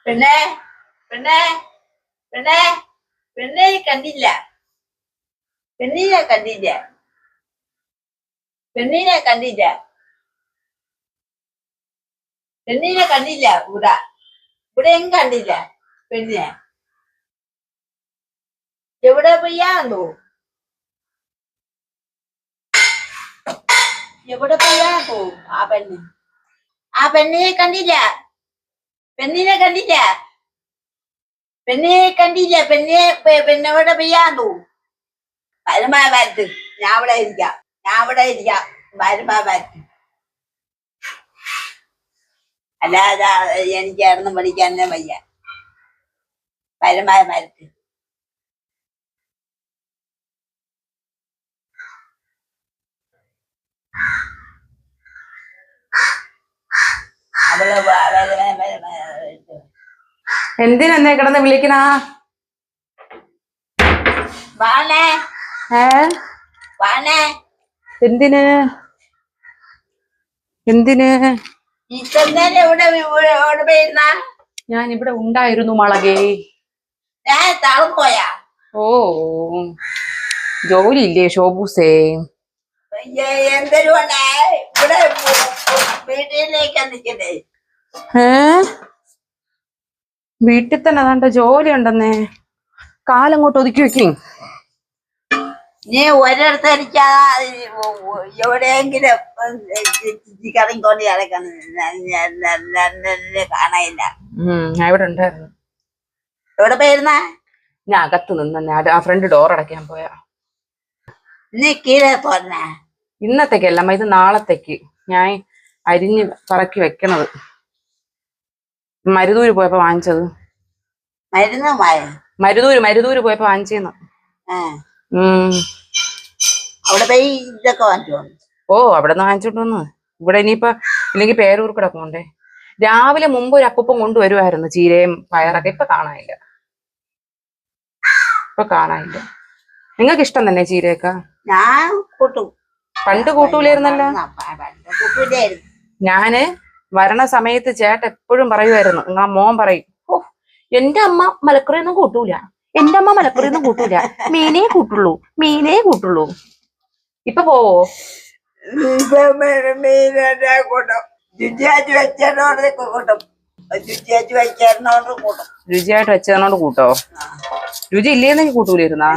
പെണ്ണെ പെണ്ണെ പെണ്ണെ പെണ്ണെ കണ്ടില്ല. പെണ്ണിനെ കണ്ടില്ല. പെണ്ണിനെ കണ്ടില്ല. പെണ്ണിനെ കണ്ടില്ല. ഇവിടെയും കണ്ടില്ല പെണ്ണിനെ. എവിടെ പോയാന്നോ? എവിടെ പോയാന്നോ ആ പെണ്ണിനെ കണ്ടില്ല. പെണ്ണിനെ കണ്ടില്ല. പെണ്ണിനെ കണ്ടില്ല. പെണ്ണെവിടെ പോയാന്നോ? വരുമായ വരത്ത്. ഞാൻ ഇവിടെ ഇരിക്കാം. വരുമായ വരത്ത്. അല്ലാതെ എനിക്ക് ഇറന്ന് പഠിക്കാൻ തന്നെ വയ്യ. വരുമായ വരത്ത്. എന്തിനെന്നെ കിടന്ന് വിളിക്കണ? വാണേ വാണേ. എന്തിന് എന്തിന്? ഞാൻ ഇവിടെ ഉണ്ടായിരുന്നു മളകേ. പോയാ? ഓ ജോലി ഇല്ലേ ഷോബൂസേ? എന്തൊരു ഇവിടെ വീട്ടിലേക്ക് നിൽക്കണ്ടേ? വീട്ടിൽ തന്നെ അതാണ്ട് ജോലി ഉണ്ടെന്നേ. കാലങ്ങോട്ട് ഒതുക്കി വെക്കി. നീ ഒരിടത്ത് എനിക്ക് എവിടെയെങ്കിലും കറങ്ങിക്കൊണ്ട് കാണാനില്ല. ഞാൻ ഇവിടെ ഉണ്ടായിരുന്നു. എവിടെ പോയിരുന്ന? ഞാൻ അകത്ത് നിന്ന് ആ ഫ്രണ്ട് ഡോർ അടയ്ക്കാൻ പോയാ. നീ കീഴെ പോന്ന? ഇന്നത്തേക്കല്ലമ്മ, ഇത് നാളത്തേക്ക് ഞാൻ അരിഞ്ഞ് പറക്കി വെക്കണത്. മരുതൂര് പോയപ്പോ വാങ്ങിച്ചത്. മരുതൂര് പോയപ്പോ വാങ്ങിച്ചെന്ന്. അവിടെ പോയി ഇതൊക്കെ വാങ്ങിച്ചോ? ഓ അവിടെ നിന്ന് വാങ്ങിച്ചോണ്ട് വന്ന്. ഇവിടെ ഇനിയിപ്പോ ഇല്ലെങ്കിൽ പേരൂർ കൂടെ പോണ്ടേ. രാവിലെ മുമ്പ് ഒരു അപ്പൂപ്പം കൊണ്ടുവരുമായിരുന്നു ചീരയും പയറൊക്കെ. ഇപ്പൊ കാണാനില്ല. നിങ്ങൾക്ക് ഇഷ്ടം തന്നെ ചീരയൊക്കെ? ഞാൻ കൂട്ടും. പണ്ട് കൂട്ടൂലായിരുന്നല്ലോ. ഞാന് വരണ സമയത്ത് ചേട്ടൻ എപ്പോഴും പറയുമായിരുന്നു, നിങ്ങളെ മോൻ പറയും, ഓ എന്റെ അമ്മ മലക്കറിയൊന്നും കൂട്ടൂല, മീനേ കൂട്ടുള്ളൂ. ഇപ്പൊ പോവോ? രുചിയായിട്ട് വെച്ചതിനോട് കൂട്ടോ? രുചി ഇല്ലേന്നെങ്കിൽ കൂട്ടൂലായിരുന്നാ?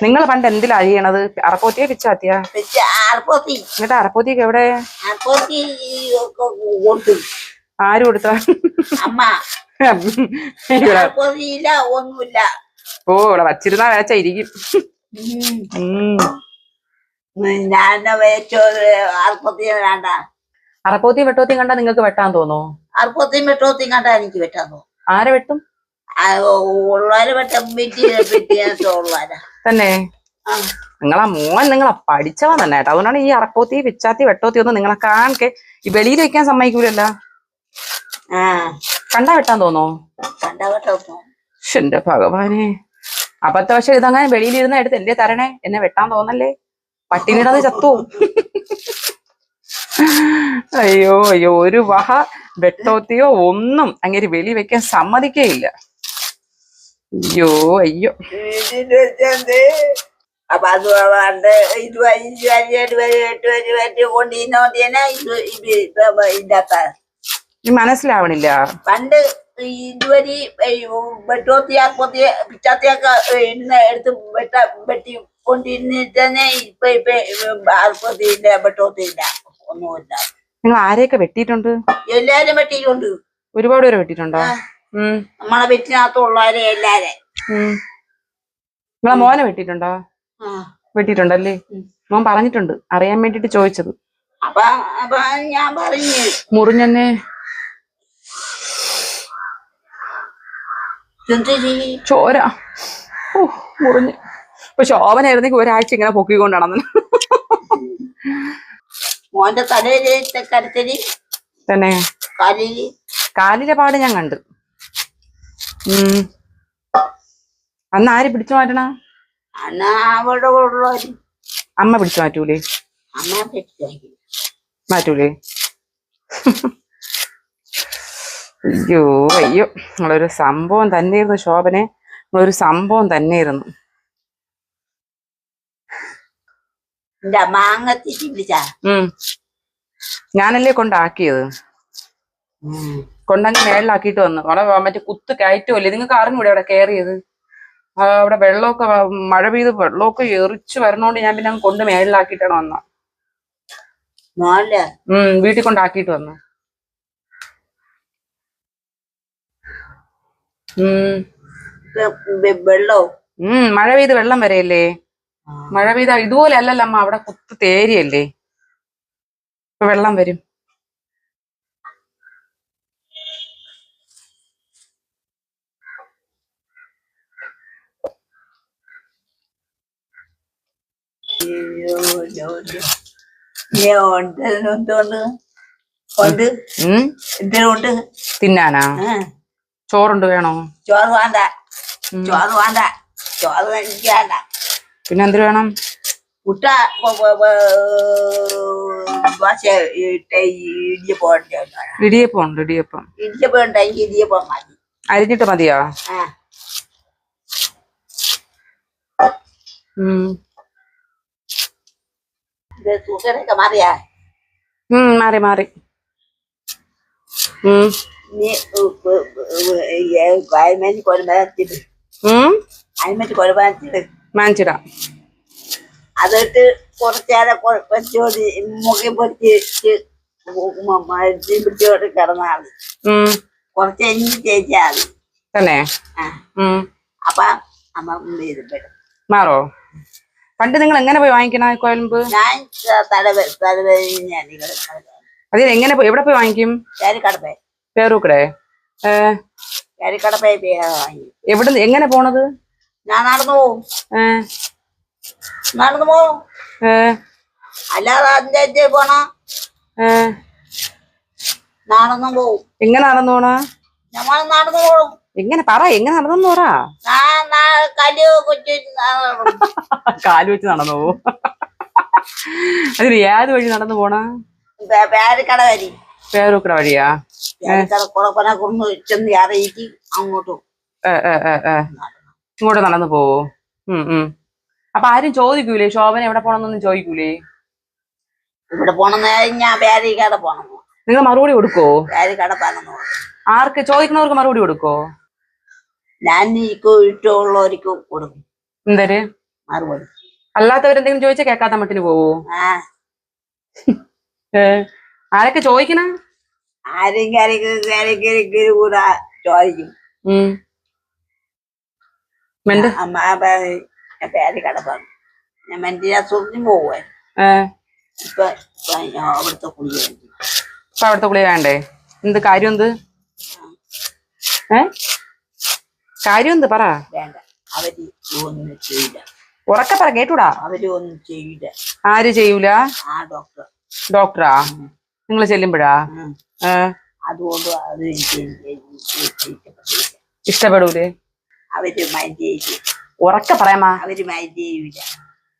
നിങ്ങൾ പണ്ട് എന്തിലാ ചെയ്യണത്? അറപ്പോത്തിയെ പിച്ചാത്തിയാ? എന്നിട്ട് അറപ്പോത്തിയൊക്കെ എവിടെ? ആര് കൊടുത്ത? ഒന്നുമില്ല. ഓ ഇവിടെ വച്ചിരുന്നാ വേച്ചായിരിക്കും. അറപ്പോത്തിയും വെട്ടോത്തിയും കണ്ടാ നിങ്ങൾക്ക് വെട്ടാൻ തോന്നോ? അറപ്പോത്തിയും വെട്ടോത്തിയും കണ്ടാ എനിക്ക് വെട്ടാൻ തോന്നും. ആരെ വെട്ടും? തന്നെ നിങ്ങളെ പഠിച്ചവൻ തന്നെ കേട്ടോ. അതുകൊണ്ടാണ് ഈ അറപ്പോത്തി പിച്ചാത്തി വെട്ടോത്തി ഒന്നും നിങ്ങളെ കാണെ ഈ വെളിയിൽ വെക്കാൻ സമ്മതിക്കൂലല്ലോ. കണ്ടാ വെട്ടാൻ തോന്നോ? എന്റെ ഭഗവാനെ, അബദ്ധവശം ഇതങ്ങനെ വെളിയിലിരുന്ന എടുത്ത് എന്റെ തരണേ, എന്നെ വെട്ടാൻ തോന്നല്ലേ. പട്ടിണിടത് ചത്തു. അയ്യോ ഒരു വഹ വെട്ടോത്തിയോ ഒന്നും അങ്ങനെ വെളി വെക്കാൻ സമ്മതിക്കേയില്ല. അയ്യോ അപ്പൊ അത് ഇത് 5 വരെ 8 വരെ കൊണ്ടിരുന്നോണ്ടിയാ മനസ്സിലാവണില്ല. പണ്ട് ഇതുവരെ വെട്ടോത്തി അറപ്പോത്തി പിച്ചാത്തിയൊക്കെ എടുത്ത് വെട്ടി കൊണ്ടിരുന്നിട്ട് തന്നെ ഇപ്പൊ അറപ്പോത്തിയില്ല, വെട്ടോത്തിയില്ല, ഒന്നുമില്ല. നിങ്ങൾ ആരെയൊക്കെ വെട്ടിയിട്ടുണ്ട്? എല്ലാരും വെട്ടിയിട്ടുണ്ട്. ഒരുപാട് പേര് വെട്ടിയിട്ടുണ്ടോ? നമ്മളെ വീട്ടിനകത്തുള്ളവരെ എല്ലാരെ. നിങ്ങളെ മോനെ വെട്ടിയിട്ടുണ്ടോ? വെട്ടിയിട്ടുണ്ടല്ലേ. മോൻ പറഞ്ഞിട്ടുണ്ട്, അറിയാൻ വേണ്ടിട്ട് ചോദിച്ചത്. അപ്പൊ ഞാൻ പറഞ്ഞു മുറിഞ്ഞെന്നെ. ചോര മുറിഞ്ഞ്. ഇപ്പൊ ശോഭനായിരുന്നെങ്കിൽ ഒരാഴ്ച ഇങ്ങനെ പൊക്കിക്കൊണ്ടാണെന്ന്. മോന്റെ തലയില് കരുത്തല് തന്നെ. കാലിലെ പാട് ഞാൻ കണ്ട്. അന്ന് ആര് പിടിച്ചു മാറ്റണ? അന്നാ അവിടെ ഉള്ളവര് അമ്മ പിടിച്ചു മാറ്റൂലേ? അമ്മ പിടിച്ചു മാറ്റൂലേ? അയ്യോ അയ്യോ, നിങ്ങളൊരു സംഭവം തന്നെയായിരുന്നു ശോഭനെ, നിങ്ങളൊരു സംഭവം തന്നെയായിരുന്നു. എന്റെ മാങ്ങത്തി ചിന്തിച്ചാ ഞാനല്ലേ കൊണ്ടാക്കിയത്, കൊണ്ടങ്ങ് മേളിലാക്കിയിട്ട് വന്നു. അവിടെ മറ്റേ കുത്ത് കയറ്റുമല്ലേ, നിങ്ങൾക്ക് അറിഞ്ഞൂടെ അവിടെ കയറിയത്? അവിടെ വെള്ളമൊക്കെ മഴ പെയ്ത് വെള്ളമൊക്കെ എറിച്ച് വരണോണ്ട് ഞാൻ പിന്നെ കൊണ്ട് മേളിലാക്കിയിട്ടാണ് വന്ന. വീട്ടിൽ കൊണ്ടാക്കിയിട്ട് വന്നു. വെള്ളോ മഴ പെയ്ത് വെള്ളം വരെയല്ലേ? മഴ പെയ്ത ഇതുപോലെ അല്ലല്ലോ അമ്മ, അവിടെ കുത്ത് തേരിയല്ലേ, ഇപ്പൊ വെള്ളം വരും. തിന്നാനാ? ചോറുണ്ട് വേണോ? ചോറ് വേണ്ട, ചോറ് വേണ്ട, ചോറ് എനിക്ക് വേണ്ട. പിന്നെ എന്തിനു വേണം? മുട്ട ഇടിയപ്പം ഉണ്ട്, ഇടിയപ്പം. ഇടിയപ്പം ഉണ്ടെങ്കിൽ ഇടിയപ്പം മതി. അരിഞ്ഞിട്ട് മതിയോ? സുഖനൊക്കെ മാറിയാ? മാറി മാറി. മാഞ്ചിടാം. അതിട്ട് കുറച്ചേരം മുഖം പൊരിച്ച് പിടിച്ചോട്ട് കിടന്നാൽ മതി. കുറച്ച് കഴിഞ്ഞ് തേച്ചാൽ മതി തന്നെ. അപ്പൊ അമ്മ ചെയ്തിട്ട് മാറോ? പണ്ട് നിങ്ങൾ എങ്ങനെ പോയി വാങ്ങിക്കണ കോയമ്പ്? ഞാൻ അതിന് എങ്ങനെ പോയി, എവിടെ പോയി വാങ്ങിക്കും? പേരുക്കടപ്പേ. പേരൂക്കടെ? പേരുക്കടപ്പേ വാങ്ങി. എവിടെ, എങ്ങനെ പോണത്? ഞാൻ നടന്നു പോവും. നടന്നു പോവും, അല്ലാതെ അതിന്റെ പോണ നടന്നു പോവും. എങ്ങനെ നടന്നു പോണ? നമ്മൾ നടന്നു പോവും. എങ്ങനെ പറ, എങ്ങനെ നടന്നു പറ. കാല് വെച്ച് നടന്നു പോവും. അതിന് ഏത് വഴി നടന്നു പോണ? പേരുക്കട വഴി. പേരൂക്കട വഴിയാ? ചെന്ന് അറിയിക്കും അങ്ങോട്ടും ഇങ്ങോട്ട് നടന്നു പോവോ? അപ്പൊ ആരും ചോദിക്കൂലേ ശോഭന എവിടെ പോണെന്നൊന്നും ചോദിക്കൂലേ? ഇവിടെ പോണെന്ന് ഞാൻ പേരിക്കട പോണം. നിങ്ങൾ മറുപടി കൊടുക്കോ? പേരിക്കട പറഞ്ഞു. ആർക്ക് ചോദിക്കുന്നവർക്ക് മറുപടി കൊടുക്കോ? ഞാൻ ഇഷ്ടമുള്ളവർക്ക് കൊടുക്കും. എന്തര് മറുപടി? അല്ലാത്തവരെന്തെങ്കിലും ചോദിച്ചാൽ കേൾക്കാത്ത മട്ടിന് പോവോ? ആരൊക്കെ ചോദിക്കണ? ആരെങ്കിലും കൂടെ ചോദിക്കും. പേരിക്കട പറഞ്ഞു. ഞാൻ മെന്റിനെ സുഖം പോവാൻ. ഇപ്പൊ അവിടുത്തെ കുളി. ഇപ്പൊ അവിടുത്തെ കുളി വേണ്ടേ? എന്ത് കാര്യം? എന്ത് കാര്യം? എന്ത് പറ. വേണ്ട, അവര് ഒന്നും ചെയ്യില്ല. ഉറക്കെ പറ, കേട്ടൂടാ. അവര് ഒന്നും ചെയ്യില്ല. ആര് ചെയ്യൂല? ആ ഡോക്ടർ. ഡോക്ടറാ? നിങ്ങൾ ചെല്ലുമ്പോഴാ? അതുകൊണ്ട് അത് ഇഷ്ടപ്പെടൂലേ? അവര് മൈൻഡ് ചെയ്യില്ല. ഉറക്കെ പറയാമാ. അവര് മൈൻഡ് ചെയ്യൂല.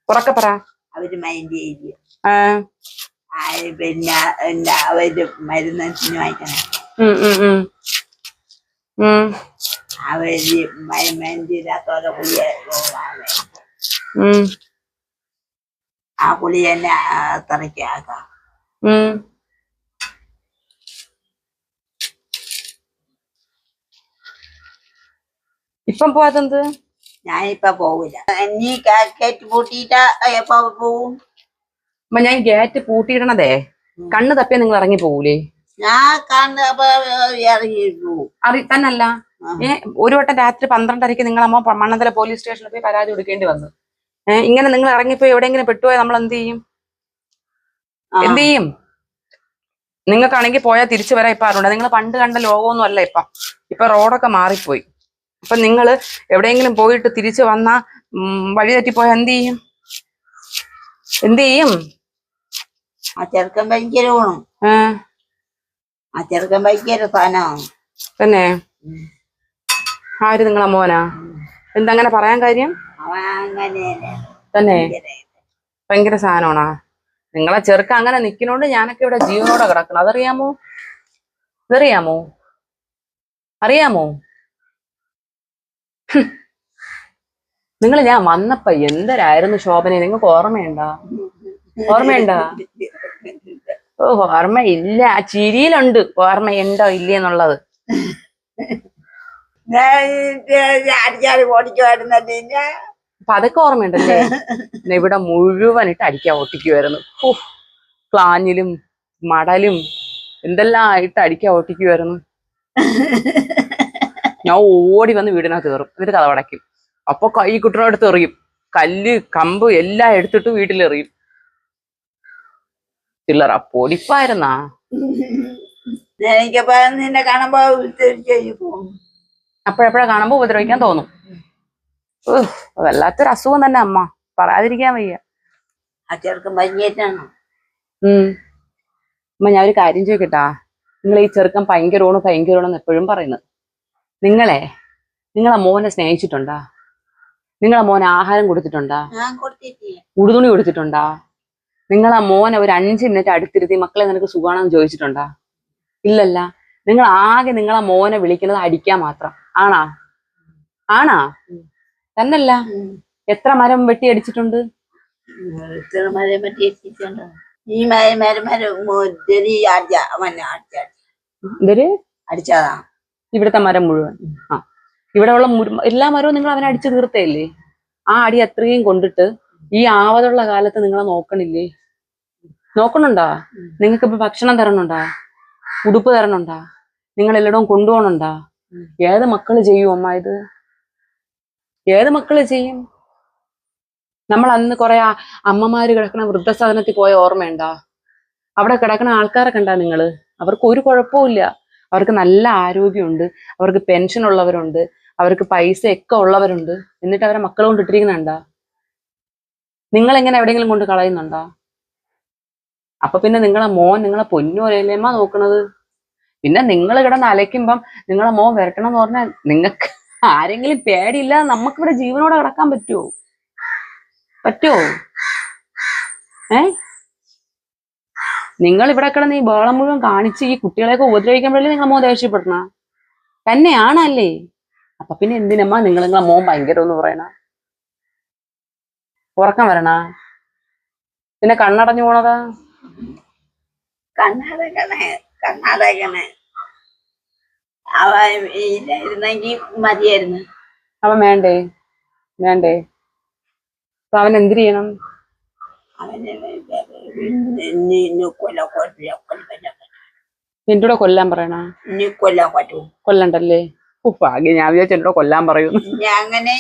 ഉറക്കെ പറ. അവര് മൈൻഡ് ചെയ്യില്ല. പിന്നെ അവര് മരുന്ന് വാങ്ങിക്കണം. അവര് മൈൻഡില്ലാത്തോടെ ആ കുളി തന്നെ അത്രയ്ക്കാക്കാം. ഇപ്പം പോവാത്തെന്ത്? ഞാനിപ്പ പോവില്ല. നീ ഗേറ്റ് പൂട്ടിയിട്ടാ എപ്പോ പോവും? അപ്പൊ ഞാൻ ഗേറ്റ് പൂട്ടിയിടണതേ കണ്ണ് തപ്പിയാ നിങ്ങൾ ഇറങ്ങി പോവൂലേ? ഞാൻ ഇറങ്ങി തന്നല്ല, ഒരു വട്ടം രാത്രി 12:30 നിങ്ങൾ അമ്മ മണ്ണന്തല പോലീസ് സ്റ്റേഷനിൽ പോയി പരാതി കൊടുക്കേണ്ടി വന്നു. ഇങ്ങനെ നിങ്ങൾ ഇറങ്ങിപ്പോയി എവിടെയെങ്കിലും പെട്ടുപോയാൽ നമ്മൾ എന്ത് ചെയ്യും? എന്ത് ചെയ്യും? നിങ്ങൾക്കാണെങ്കിൽ പോയാൽ തിരിച്ചു വരാൻ ഇപ്പൊ അറിയണ്ട. നിങ്ങൾ പണ്ട് കണ്ട ലോകമൊന്നും അല്ല ഇപ്പൊ റോഡൊക്കെ മാറിപ്പോയി. അപ്പൊ നിങ്ങൾ എവിടെയെങ്കിലും പോയിട്ട് തിരിച്ചു വന്നാ വഴി തെറ്റിപ്പോയാൽ എന്ത് ചെയ്യും? എന്ത് ചെയ്യും? ആ ചെറുക്കൻ ഭയങ്കര വേണം. ആ ചെറുക്കൻ ഭയങ്കര സാധനമാണ് തന്നെ. ആര്? നിങ്ങളെ മോനാ? എന്തങ്ങനെ പറയാൻ കാര്യം? അവൻ അങ്ങനെ തന്നെ ഭയങ്കര സാധനമാണോ? നിങ്ങളെ ചെറുക്ക അങ്ങനെ നിക്കുന്നോണ്ട് ഞാനൊക്കെ ഇവിടെ ജീവനോടെ കിടക്കണം. അതറിയാമോ? ഇതറിയാമോ? അറിയാമോ? നിങ്ങൾ ഞാൻ വന്നപ്പോ എന്തരായിരുന്നു ശോഭന, നിങ്ങൾക്ക് ഓർമ്മയുണ്ടാ? ഓർമ്മയുണ്ടാ? ഓ ഓർമ്മയില്ല, ആ ചിരിയിലുണ്ട് ഓർമ്മയുണ്ടോ ഇല്ലേന്നുള്ളത്. അടിച്ചാൽ ഓടിക്കുമായിരുന്നല്ലേ. അപ്പൊ അതൊക്കെ ഓർമ്മയുണ്ടല്ലേ? ഇവിടെ മുഴുവൻ ഇട്ട് അടിക്കാൻ ഓട്ടിക്കുമായിരുന്നു. പ്ലാഞ്ഞിലും മടലും എന്തെല്ലാം ഇട്ട് അടിക്കാൻ ഓട്ടിക്കുമായിരുന്നു. ഞാൻ ഓടി വന്ന് വീടിനകത്ത് കയറും, എന്നിട്ട് കഥ അടയ്ക്കും. അപ്പൊ കൈ കുട്ടനോടുത്ത് എറിയും, കല്ല് കമ്പ് എല്ലാം എടുത്തിട്ട് വീട്ടിലെറിയും. ചില്ലറ പൊടിപ്പായിരുന്നാ. എനിക്കപ്പോ നിന്നെ കാണുമ്പോ അപ്പോഴെപ്പോഴാ കാണുമ്പോ ഉപദ്രവിക്കാൻ തോന്നും. വല്ലാത്തൊരു അസുഖം തന്നെ അമ്മ, പറയാതിരിക്കാൻ വയ്യ. ആ ചെറുക്കൻ ഭയങ്കരാണോ? അമ്മ ഞാൻ ഒരു കാര്യം ചോദിക്കട്ടാ. നിങ്ങൾ ഈ ചെറുക്കൻ ഭയങ്കരമാണ് എപ്പോഴും പറയുന്നത്. നിങ്ങളെ മോനെ സ്നേഹിച്ചിട്ടുണ്ടാ? നിങ്ങളെ മോനെ ആഹാരം കൊടുത്തിട്ടുണ്ടാ? ഉടുതുണി കൊടുത്തിട്ടുണ്ടാ? നിങ്ങളെ മോനെ ഒരു 5 മിനിറ്റ് അടുത്തിരുത്തി മക്കളെ നിനക്ക് സുഖമാണെന്ന് ചോദിച്ചിട്ടുണ്ടാ? ഇല്ലല്ല. നിങ്ങൾ ആകെ നിങ്ങളെ മോനെ വിളിക്കുന്നത് അടിക്കാൻ മാത്രം. ആണാ? തന്നല്ല. എത്ര മരം വെട്ടി അടിച്ചിട്ടുണ്ട്? അടിച്ചതാ ഇവിടുത്തെ മരം മുഴുവൻ. ഇവിടെ ഉള്ള എല്ലാ മരവും നിങ്ങൾ അവനെ അടിച്ചു തീർത്തല്ലേ? ആ അടി അത്രയും കൊണ്ടിട്ട് ഈ ആവതുള്ള കാലത്ത് നിങ്ങളെ നോക്കണുണ്ടാ? നിങ്ങൾക്ക് ഇപ്പൊ ഭക്ഷണം തരണുണ്ടാ? ഉടുപ്പ് തരണുണ്ടാ? നിങ്ങൾ എല്ലായിടവും കൊണ്ടുപോകണുണ്ടാ? ഏത് മക്കള് ചെയ്യും അമ്മ ഇത്? ഏത് മക്കള് ചെയ്യും? നമ്മൾ അന്ന് കുറെ അമ്മമാര് കിടക്കണ വൃദ്ധസദനത്തിൽ പോയ ഓർമ്മയുണ്ടാ? അവിടെ കിടക്കണ ആൾക്കാരെ കണ്ടാ നിങ്ങള്? അവർക്ക് ഒരു കുഴപ്പമില്ല, അവർക്ക് നല്ല ആരോഗ്യമുണ്ട്, അവർക്ക് പെൻഷൻ ഉള്ളവരുണ്ട്, അവർക്ക് പൈസ ഒക്കെ ഉള്ളവരുണ്ട്. എന്നിട്ട് അവരെ മക്കളെ കൊണ്ട് ഇട്ടിരിക്കുന്നുണ്ടാ? നിങ്ങൾ എങ്ങനെ എവിടെയെങ്കിലും കൊണ്ട് കളയുന്നുണ്ടാ? അപ്പൊ പിന്നെ നിങ്ങളെ മോൻ നിങ്ങളെ പൊന്നുപോലെയല്ലേമ്മ നോക്കണത്. പിന്നെ നിങ്ങൾ കിടന്ന് അലയ്ക്കുമ്പം നിങ്ങളെ മോൻ വരട്ടണം എന്ന് പറഞ്ഞാൽ നിങ്ങൾക്ക് ആരെങ്കിലും പേടിയില്ല? നമുക്കിവിടെ ജീവനോടെ കിടക്കാൻ പറ്റുമോ? നിങ്ങൾ ഇവിടെ കിടന്ന് ഈ ബഹളം മുഴുവൻ കാണിച്ച് ഈ കുട്ടികളെയൊക്കെ ഉപദ്രവിക്കുമ്പോഴല്ലേ നിങ്ങളെ മോൻ ദേഷ്യപ്പെടണ? തന്നെയാണല്ലേ? അപ്പൊ പിന്നെ എന്തിനമ്മ നിങ്ങളെ മോൻ ഭയങ്കര എന്ന് പറയണ? ഉറക്കം വരണ? പിന്നെ കണ്ണടഞ്ഞു പോണതാ? കണ്ണടക്കണേ അവൻ ഇല്ലായിരുന്നെങ്കിൽ മതിയായിരുന്നു. അവൻ വേണ്ടേ? അപ്പൊ അവൻ എന്ത് ചെയ്യണം? എന്റെ കൂടെ കൊല്ലാൻ പറയണ? കൊല്ലണ്ടല്ലേ? ഭാഗ്യം, ഞാൻ വിചാരിച്ചു എന്റെ കൂടെ കൊല്ലാൻ പറയൂ. അങ്ങനെ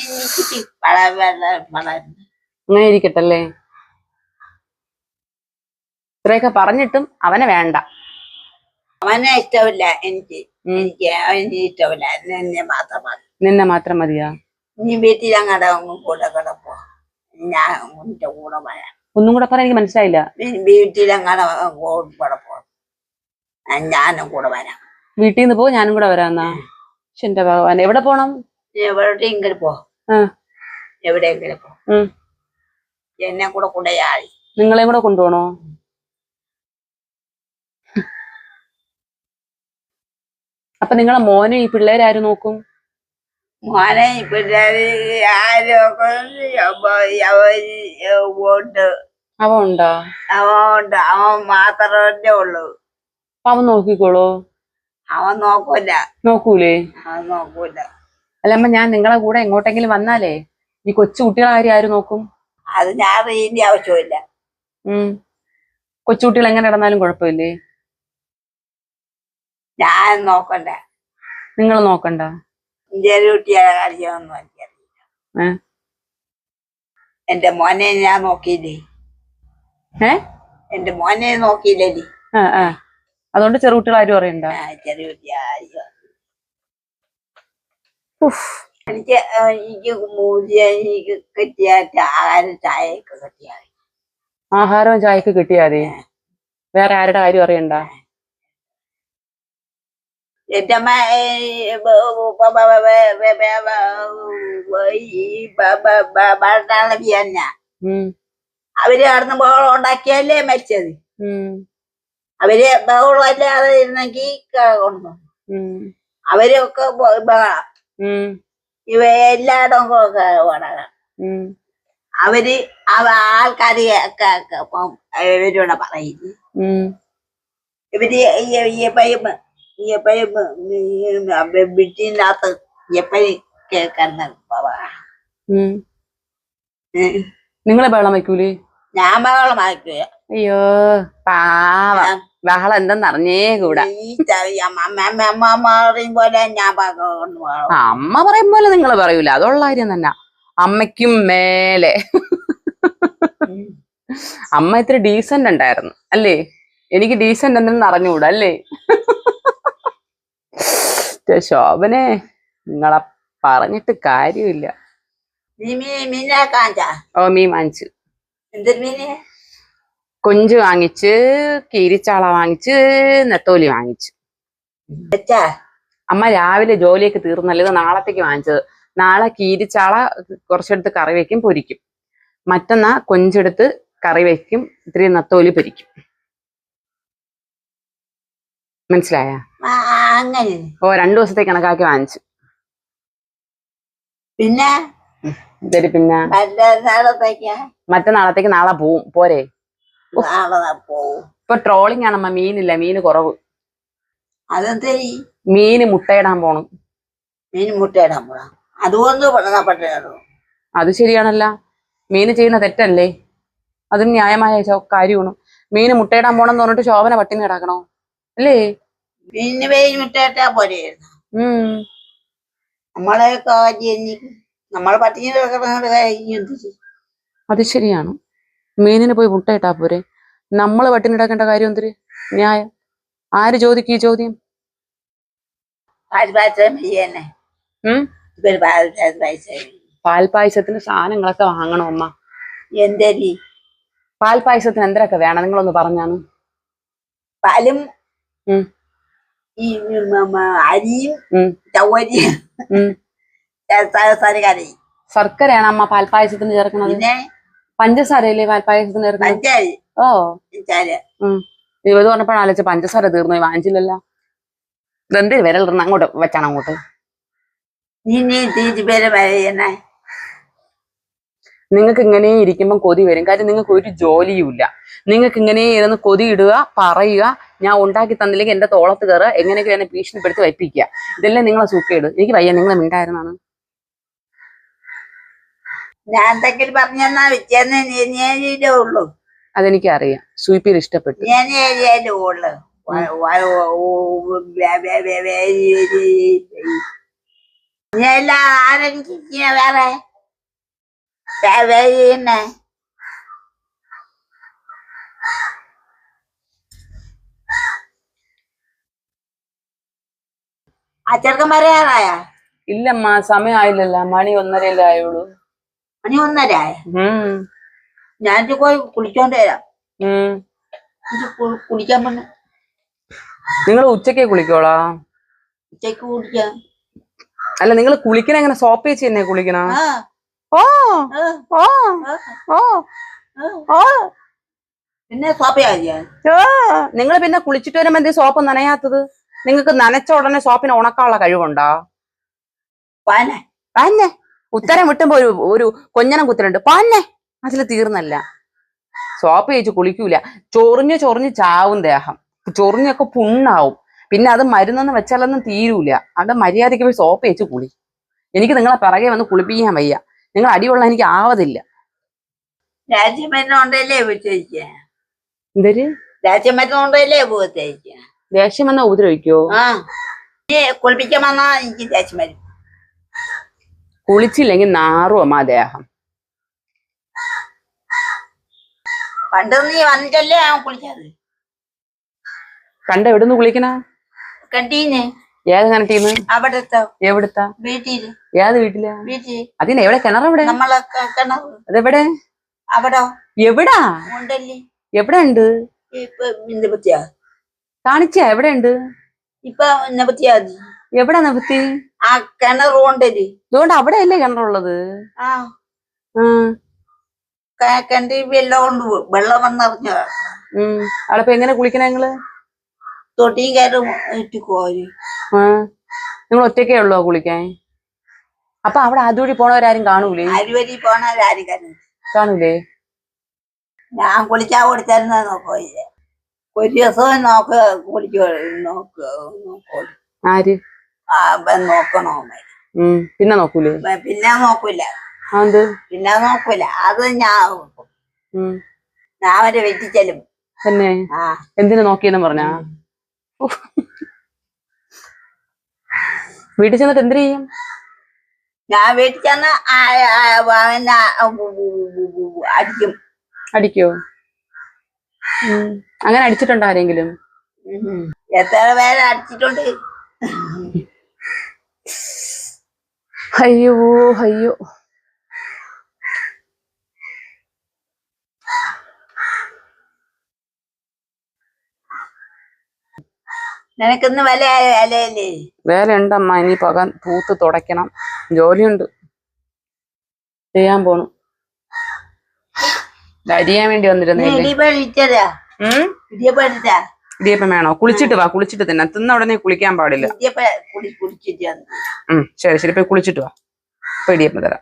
ഇരിക്കട്ടല്ലേ? ഇത്രയൊക്കെ പറഞ്ഞിട്ടും അവനെ വേണ്ട. അവനെ ഇഷ്ടമില്ല. എനിക്ക് ഇഷ്ടമില്ല. നിന്നെ മാത്രം മതിയാ? നീ വീട്ടിൽ അങ്ങടെ കൂടെ കിടപ്പോ, ഞാൻ കൂടെ വരാം. ഒന്നും കൂടെ പറയാൻ എനിക്ക് മനസ്സിലായില്ല. വീട്ടിൽ അങ്ങടെ കിടപ്പോ, ഞാനും കൂടെ വരാം. വീട്ടിൽ നിന്ന് പോ, ഞാനും കൂടെ വരാന്നാ? എന്റെ ഭഗവാൻ, എവിടെ പോണം? എവിടെയെങ്കിലും പോ, എവിടെയെങ്കിലും പോ. എന്നെ കൂടെ കൊണ്ടുപോയി. നിങ്ങളെയും കൂടെ കൊണ്ടുപോകണോ? അപ്പൊ നിങ്ങളെ മോനെ ഈ പിള്ളേരാരും നോക്കും? മോനെ ഈ പിള്ളേര് അവൻ ഉണ്ടോ? അവൻ മാത്രമേ ഉള്ളൂ. അവൻ നോക്കിക്കോളൂ? അവൻ നോക്കൂലേ? അവൻ നോക്കൂല. അല്ലമ്മ, ഞാൻ നിങ്ങളെ കൂടെ എങ്ങോട്ടെങ്കിലും വന്നാലേ ഈ കൊച്ചു കുട്ടികളെ കാര്യം ആര് നോക്കും? അത് ഞാൻ ഇതിന്റെ ആവശ്യമില്ല. കൊച്ചുകുട്ടികൾ എങ്ങനെ ഇടന്നാലും കുഴപ്പമില്ലേ? ഞാൻ നോക്കണ്ട. നിങ്ങൾ നോക്കണ്ട? ചെറിയ കുട്ടികളെ കാര്യമൊന്നും എനിക്കറിയില്ല. എന്റെ മോനെ ഞാൻ നോക്കിയില്ലേ? എന്റെ മോനെ നോക്കിയില്ലേ? അതുകൊണ്ട് ചെറുകുട്ടികൾ ആരും അറിയണ്ട? ചെറിയ കുട്ടികൾ എനിക്ക് കിട്ടിയ ചായയൊക്കെ കിട്ടിയാൽ ആഹാരവും ചായക്ക് കിട്ടിയാതെ വേറെ ആരുടെ കാര്യം അറിയണ്ട? എന്റെ അമ്മ ഭരണാളി തന്നെ അവര് കടന്ന് ബഹളം ഉണ്ടാക്കിയല്ലേ മരിച്ചത്. അവര് ബഹളം അല്ലാതെ ഇരുന്നെങ്കിൽ കൊണ്ടു അവരൊക്കെ ബഹളം ഇവ എല്ലായിടവും അവര് ആൾക്കാര് ഇവരോടെ പറയുന്നു. ഇവര് വീട്ടിനകത്ത് എപ്പോഴും കേൾക്കുന്ന നിങ്ങളെ ബഹളം വയ്ക്കൂലേ? ഞാൻ ബഹളം വായിക്കുക. അയ്യോ പാവ ബഹളം എന്തെന്ന് അറിഞ്ഞേ കൂടാ. അമ്മ പറയും പോലെ ഞാൻ അമ്മ പറയും പോലെ നിങ്ങൾ പറയൂല, അതുള്ള കാര്യം തന്നെ. അമ്മയ്ക്കും മേലെ അമ്മ ഇത്തിരി ഡീസന്റ് ഉണ്ടായിരുന്നു അല്ലേ? എനിക്ക് ഡീസന്റ് എന്തെന്ന് അറിഞ്ഞുകൂടാ അല്ലേ? ശോഭനെ നിങ്ങളെ പറഞ്ഞിട്ട് കാര്യമില്ല. ഓ മീൻ വാങ്ങിച്ചു. എന്തൊരു മീന്? കൊഞ്ച് വാങ്ങിച്ച്, കീരിച്ചാള വാങ്ങിച്ച്, നെത്തോലി വാങ്ങിച്ചു. അമ്മ രാവിലെ ജോലിയൊക്കെ തീർന്നല്ലോ, ഇത് നാളത്തേക്ക് വാങ്ങിച്ചത്. നാളെ കീരിച്ചാള കുറച്ചെടുത്ത് കറി വെക്കും, പൊരിക്കും. മറ്റന്നാ കൊഞ്ചെടുത്ത് കറി വെക്കും, ഇത്തിരി നെത്തോലി പൊരിക്കും. മനസ്സിലായ? ഓ 2 ദിവസത്തേക്ക് കണക്കാക്കി വാങ്ങിച്ചു. പിന്നെ പിന്നെ മറ്റന്നാളത്തേക്ക് നാളെ പോവും. പോരെ? ഇപ്പൊ ട്രോളിംഗ് ആണമ്മ, മീനില്ല, മീന് കുറവ്. അതെന്തേ? മീന് മുട്ടയിടാൻ പോണം. മീൻ മുട്ടയിടാൻ പോണം? അതുകൊണ്ട് അത് ശരിയാണല്ല, മീന് ചെയ്യുന്ന തെറ്റല്ലേ? അതും ന്യായമായ കാര്യമാണ്. മീന് മുട്ടയിടാൻ പോണെന്ന് പറഞ്ഞിട്ട് ശോഭന പട്ടിണി കിടക്കണോ? അല്ലേ? മീനിന് മുട്ടയിട്ടാ പോലെയായിരുന്നു. നമ്മളെ നമ്മൾ പട്ടിണി കിടക്കുന്ന. അത് ശരിയാണ്, മീനിന് പോയി മുട്ടയിട്ടാ പോരെ? നമ്മള് പട്ടിണി കിടക്കേണ്ട കാര്യം എന്തൊരു ന്യായം? ആര് ചോദിക്കും ഈ ചോദ്യം? പാൽപായസത്തിന് സാധനങ്ങളൊക്കെ വാങ്ങണോ അമ്മ? എന്തരി പാൽപായസത്തിന് എന്തൊക്കെ വേണം നിങ്ങളൊന്ന് പറഞ്ഞാണ്. പാലും ഈ അരിയും ചവരിയും ശർക്കരയാണ് അമ്മ പാൽപായസത്തിന് ചേർക്കണത്. പഞ്ചസാരയല്ലേ പാൽപായസത്തിന് ചേർക്കണത്? ഓ ഇത് പറഞ്ഞപ്പോഴാണ് ആലോചിച്ച പഞ്ചസാര തീർന്നു, വാങ്ങിച്ചില്ലല്ലോ. ഇതെന്ത് വിരലിടണം? അങ്ങോട്ട് വെച്ചാണ് അങ്ങോട്ട്. നിങ്ങൾക്ക് ഇങ്ങനെ ഇരിക്കുമ്പം കൊതി വരും. കാര്യം നിങ്ങൾക്ക് ഒരു ജോലിയും ഇല്ല. നിങ്ങൾക്ക് ഇങ്ങനെ ഇരുന്ന് കൊതി ഇടുക, പറയുക, ഞാൻ ഉണ്ടാക്കി തന്നില്ലെങ്കിൽ എന്റെ തോളത്ത് കയറുക, എങ്ങനെയൊക്കെ എന്നെ ഭീഷണിപ്പെടുത്തി വയ്പ്പിക്കുക. ഇതല്ലേ നിങ്ങളെ സൂക്കേട്. എനിക്ക് വയ്യ, നിങ്ങളെ മിണ്ടായിരുന്നാണ്. ഞാൻ എന്തെങ്കിലും പറഞ്ഞെന്നാ ഉള്ളൂ. അതെനിക്കറിയാം, സ്വീപ്പിൽ ഇഷ്ടപ്പെട്ടു. വേറെ ആ ചെറുക്കൻ പറയാറായ? ഇല്ലമ്മ, സമയമായില്ലല്ലോ, മണി 1:30 ആയുള്ളൂ. മണി 1:30? ഞാൻ പോയി കുളിച്ചോണ്ട് വരാം. കുളിക്കാൻ പറഞ്ഞു. നിങ്ങൾ ഉച്ചക്ക് കുളിക്കോളാ? ഉച്ചക്ക് കുളിക്കാം. അല്ല, നിങ്ങൾ കുളിക്കണ എങ്ങനെ? സോപ്പ് വെച്ച് തന്നെ കുളിക്കണ? പിന്നെ സോപ്പ് നിങ്ങൾ പിന്നെ കുളിച്ചിട്ട് വരുമ്പോ എന്തേ സോപ്പ് നനയാത്തത്? നിങ്ങൾക്ക് നനച്ച ഉടനെ സോപ്പിന് ഉണക്കാനുള്ള കഴിവുണ്ടോ? പാന്നെ ഉത്തരം വിട്ടുമ്പോ ഒരു കൊഞ്ഞനം കുത്തലുണ്ട്. പാന്നെ അതിൽ തീർന്നല്ല. സോപ്പ് ചേച്ചി കുളിക്കൂല. ചൊറിഞ്ഞ് ചൊറിഞ്ഞ് ചാവും ദേഹം. ചൊറിഞ്ഞൊക്കെ പുണ്ണാവും. പിന്നെ അത് മരുന്നൊന്നും വെച്ചാലൊന്നും തീരൂല. അത് മര്യാദയ്ക്ക് പോയി സോപ്പ് ചേച്ചി കുളി. എനിക്ക് നിങ്ങളെ പിറകെ വന്ന് കുളിപ്പിക്കാൻ വയ്യ. നിങ്ങൾ അടികൊള്ള എനിക്ക് ആവതില്ല. എന്തര് ദേഷ്യം വന്നാ ഉപദ്രവിക്കോ? കുളിപ്പിക്കാൻ വന്നാ എനിക്ക് ദേഷ്യം വരും. കുളിച്ചില്ലെങ്കിൽ നാറും അമ്മ ദേഹം. പണ്ട് നീ വന്നിട്ടല്ലേ ഞാൻ കുളിച്ചത്. കണ്ട എവിടുന്ന് കുളിക്കണ? കണ്ടീന്. ഏത് കണ്ടീന്ന്? അവിടുത്തെ. എവിടുത്താ? വീട്ടില്. ഏത് വീട്ടിലാ? വീട്ടിൽ. അതിന് എവിടെ? കിണറെവിടെ? നമ്മളെ കിണർ. അതെവിടെ? അവിടെ. എവിടാ? ഉണ്ടല്ലേ. എവിടെ ഉണ്ട്? കാണിച്ചാ? എവിടെ ഉണ്ട്? ഇപ്പൊ നിവൃത്തിയാ മതി. എവിടെ നിവൃത്തി? ആ കിണർ കൊണ്ടല്ലേ. അതുകൊണ്ട് അവിടെ അല്ലേ കിണറുള്ളത്? ആ ഉം കിണറ്റിൽ വെള്ളം കൊണ്ട് വെള്ളം വന്നറിഞ്ഞ അവിടെ ഇപ്പൊ എങ്ങനെ കുളിക്കണ നിങ്ങള്? തൊട്ടിയും കയറും ഇട്ട് കോരി. നിങ്ങൾ ഒറ്റയ്ക്കേ ഉള്ളോ കുളിക്കാൻ? അപ്പൊ അവിടെ അതുവഴി പോണവരാരും കാണൂലേ? അരുവരി പോണവരാരും കാണൂലേ? ഞാൻ കുളിച്ചാ കൊടുത്തായിരുന്ന നോക്കില്ല. ഒരു ദിവസവും കുളിക്കോ നോക്കൂ. ആര് നോക്കണോ? പിന്നെ നോക്കൂലേ? പിന്നെ നോക്കൂല. പിന്നെ നോക്കൂല. അത് ഞാൻ അവരെ വെറ്റിച്ചലും. തന്നെ എന്തിനു നോക്കിയെന്ന് പറഞ്ഞാ? വീട്ടിൽ ചെന്നിട്ട് എന്ത് ചെയ്യും? ഞാൻ വീട്ടിൽ ചെന്ന് അടിക്കും. അടിക്കോ? അങ്ങനെ അടിച്ചിട്ടുണ്ടോ ആരെങ്കിലും? എത്ര പേരെ അടിച്ചിട്ടുണ്ട്. അയ്യോ അയ്യോ. നിനക്കിന്ന് വിലയല്ലേ? വേല ഉണ്ടമ്മ. ഇനി പകൻ തൂത്ത് തുടയ്ക്കണം. ജോലിയുണ്ട്, ചെയ്യാൻ പോണു. അരിയാൻ വേണ്ടി വന്നിരുന്നേ. ഇടിയപ്പം വേണോ? കുളിച്ചിട്ട് വാ, കുളിച്ചിട്ട് തിന്നാ. തിന്ന ഉടനെ കുളിക്കാൻ പാടില്ല. ശരി ശരി, പോയി കുളിച്ചിട്ട് വാ. ഇപ്പൊ ഇടിയപ്പം തരാം.